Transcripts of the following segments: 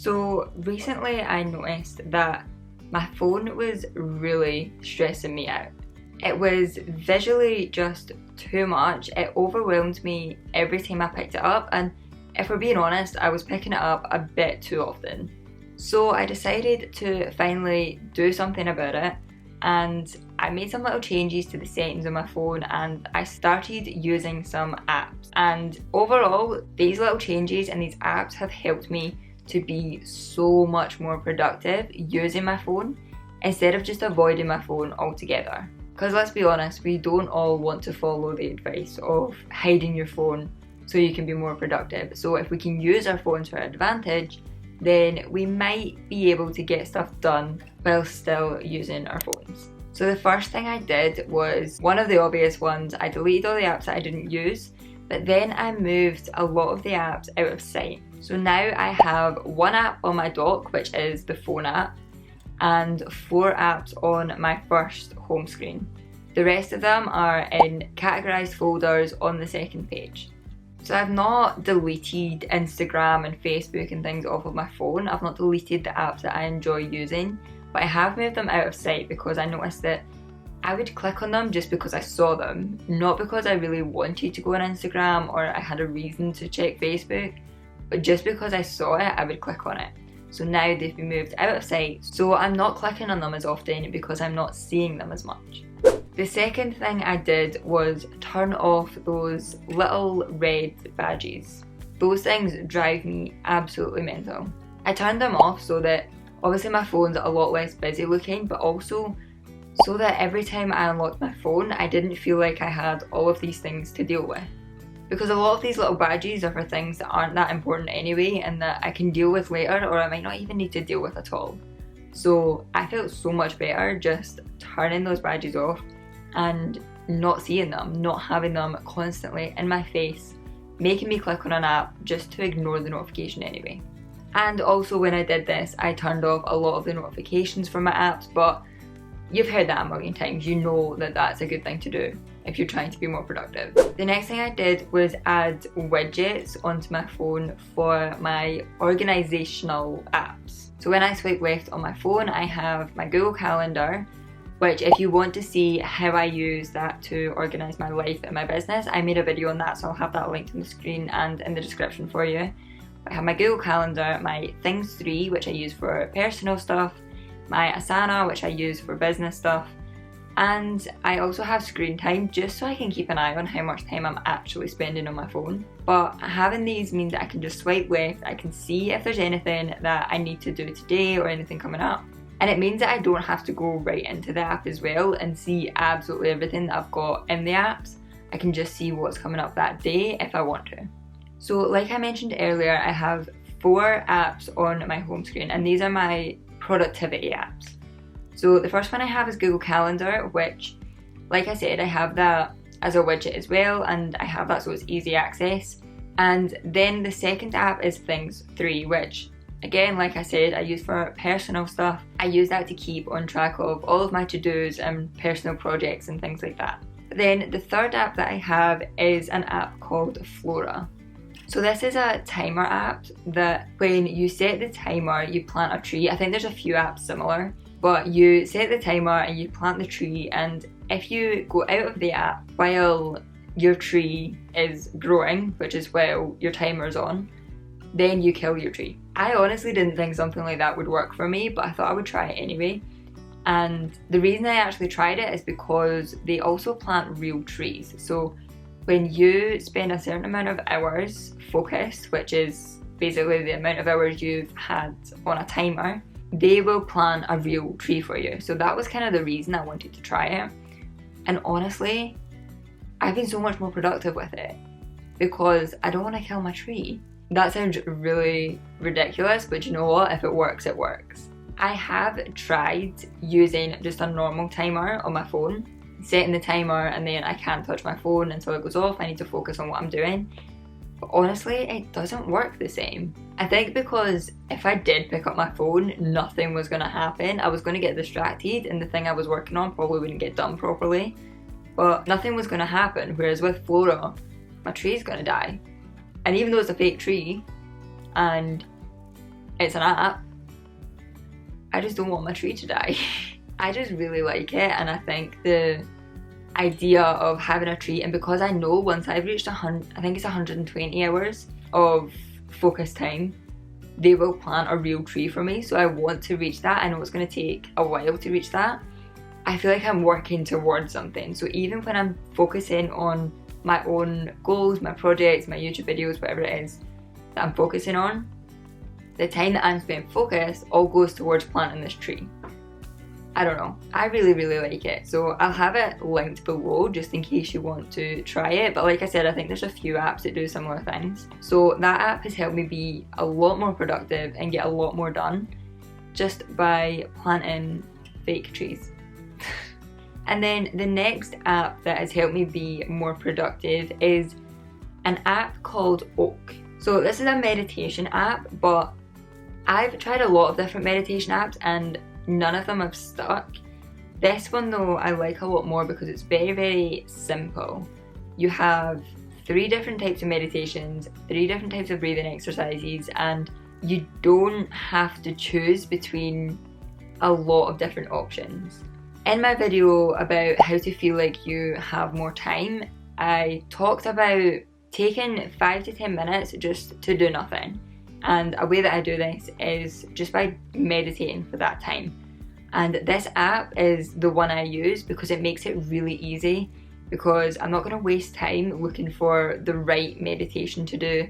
So recently I noticed that my phone was really stressing me out. It was visually just too much. It overwhelmed me every time I picked it up, and if we're being honest, I was picking it up a bit too often. So I decided to finally do something about it, and I made some little changes to the settings on my phone and I started using some apps. And overall, these little changes and these apps have helped me to be so much more productive using my phone instead of just avoiding my phone altogether. Because let's be honest, we don't all want to follow the advice of hiding your phone so you can be more productive. So if we can use our phone to our advantage, then we might be able to get stuff done while still using our phones. So the first thing I did was one of the obvious ones. I deleted all the apps that I didn't use, but then I moved a lot of the apps out of sight. So now I have one app on my dock, which is the phone app, and 4 apps on my first home screen. The rest of them are in categorized folders on the second page. So I've not deleted Instagram and Facebook and things off of my phone. I've not deleted the apps that I enjoy using, but I have moved them out of sight because I noticed that I would click on them just because I saw them, not because I really wanted to go on Instagram or I had a reason to check Facebook, but just because I saw it, I would click on it. So now they've been moved out of sight, so I'm not clicking on them as often because I'm not seeing them as much. The second thing I did was turn off those little red badges. Those things drive me absolutely mental. I turned them off so that obviously my phone's a lot less busy looking, but also so that every time I unlocked my phone, I didn't feel like I had all of these things to deal with. Because a lot of these little badges are for things that aren't that important anyway and that I can deal with later, or I might not even need to deal with at all. So I felt so much better just turning those badges off and not seeing them, not having them constantly in my face, making me click on an app just to ignore the notification anyway. And also when I did this, I turned off a lot of the notifications from my apps, but you've heard that a million times. You know that that's a good thing to do if you're trying to be more productive. The next thing I did was add widgets onto my phone for my organizational apps. So when I swipe left on my phone, I have my Google Calendar, which if you want to see how I use that to organise my life and my business, I made a video on that, so I'll have that linked on the screen and in the description for you. I have my Google Calendar, my Things 3, which I use for personal stuff, my Asana, which I use for business stuff, and I also have screen time just so I can keep an eye on how much time I'm actually spending on my phone. But having these means that I can just swipe left, I can see if there's anything that I need to do today or anything coming up. And it means that I don't have to go right into the app as well and see absolutely everything that I've got in the apps. I can just see what's coming up that day if I want to. So like I mentioned earlier, I have 4 apps on my home screen, and these are my productivity apps. So the first one I have is Google Calendar, which, like I said, I have that as a widget as well, and I have that so it's easy access. And then the second app is Things 3, which again, like I said, I use for personal stuff. I use that to keep on track of all of my to-dos and personal projects and things like that. But then the third app that I have is an app called Flora. So this is a timer app that when you set the timer, you plant a tree. I think there's a few apps similar, but you set the timer and you plant the tree, and if you go out of the app while your tree is growing, which is while your timer's on, then you kill your tree. I honestly didn't think something like that would work for me, but I thought I would try it anyway. And the reason I actually tried it is because they also plant real trees. So when you spend a certain amount of hours focused, which is basically the amount of hours you've had on a timer, they will plant a real tree for you. So that was kind of the reason I wanted to try it. And honestly, I've been so much more productive with it because I don't want to kill my tree. That sounds really ridiculous, but you know what? If it works, it works. I have tried using just a normal timer on my phone, setting the timer, and then I can't touch my phone until it goes off. I need to focus on what I'm doing. But honestly, it doesn't work the same. I think because if I did pick up my phone, nothing was going to happen. I was going to get distracted and the thing I was working on probably wouldn't get done properly. But nothing was going to happen, whereas with Flora, my tree's going to die. And even though it's a fake tree, and it's an app. I just don't want my tree to die. I just really like it, and I think the idea of having a tree, and because I know once I've reached 100, I think it's 120 hours of focus time, they will plant a real tree for me. So I want to reach that. I know it's going to take a while to reach that. I feel like I'm working towards something. So even when I'm focusing on my own goals, my projects, my YouTube videos, whatever it is that I'm focusing on, the time that I'm spending focused all goes towards planting this tree. I don't know, I really like it. So I'll have it linked below just in case you want to try it. But like I said, I think there's a few apps that do similar things. So that app has helped me be a lot more productive and get a lot more done just by planting fake trees. And then the next app that has helped me be more productive is an app called Oak. So this is a meditation app, but I've tried a lot of different meditation apps and none of them have stuck. This one though I like a lot more because it's very simple. You have 3 different types of meditations, 3 different types of breathing exercises, and you don't have to choose between a lot of different options. In my video about how to feel like you have more time, I talked about taking 5 to 10 minutes just to do nothing. And a way that I do this is just by meditating for that time. And this app is the one I use because it makes it really easy, because I'm not going to waste time looking for the right meditation to do.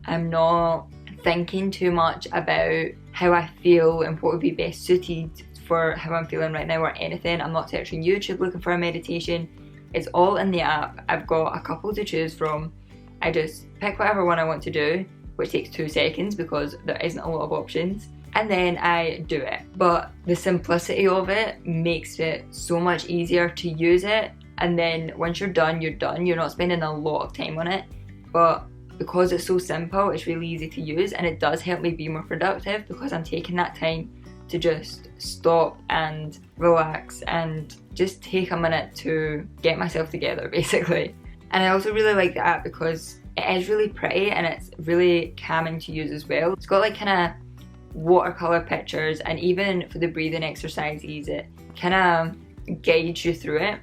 I'm not thinking too much about how I feel and what would be best suited for how I'm feeling right now or anything. I'm not searching YouTube looking for a meditation. It's all in the app. I've got a couple to choose from. I just pick whatever one I want to do, which takes 2 seconds because there isn't a lot of options, and then I do it. But the simplicity of it makes it so much easier to use it, and then once you're done, you're done. You're not spending a lot of time on it, but because it's so simple, it's really easy to use, and it does help me be more productive because I'm taking that time to just stop and relax and just take a minute to get myself together, basically. And I also really like the app because it is really pretty and it's really calming to use as well. It's got like kind of watercolor pictures, and even for the breathing exercises it kind of guides you through it.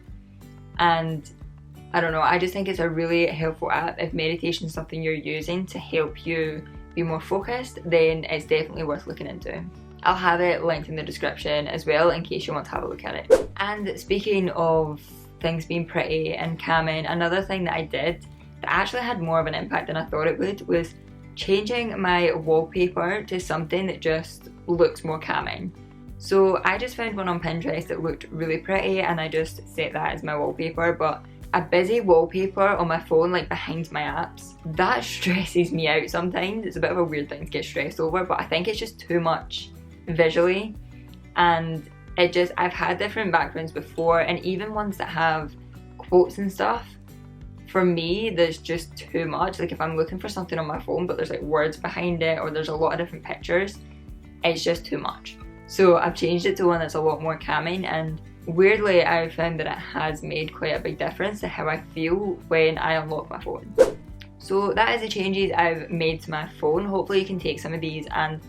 And I don't know, I just think it's a really helpful app. If meditation is something you're using to help you be more focused, then it's definitely worth looking into. I'll have it linked in the description as well in case you want to have a look at it. And speaking of things being pretty and calming, another thing that I did that actually had more of an impact than I thought it would was changing my wallpaper to something that just looks more calming. So I just found one on Pinterest that looked really pretty and I just set that as my wallpaper, but a busy wallpaper on my phone, like behind my apps, that stresses me out sometimes. It's a bit of a weird thing to get stressed over, but I think it's just too much visually. And I've had different backgrounds before, and even ones that have quotes and stuff, for me there's just too much. Like if I'm looking for something on my phone but there's like words behind it or there's a lot of different pictures, it's just too much. So I've changed it to one that's a lot more calming, and weirdly I've found that it has made quite a big difference to how I feel when I unlock my phone. So that is the changes I've made to my phone. Hopefully you can take some of these and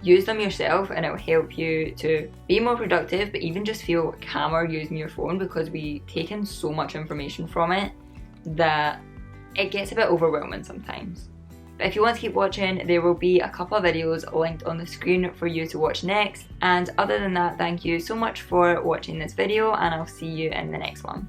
use them yourself, and it will help you to be more productive but even just feel calmer using your phone, because we take in so much information from it that it gets a bit overwhelming sometimes. But if you want to keep watching, there will be a couple of videos linked on the screen for you to watch next. And other than that, thank you so much for watching this video, and I'll see you in the next one.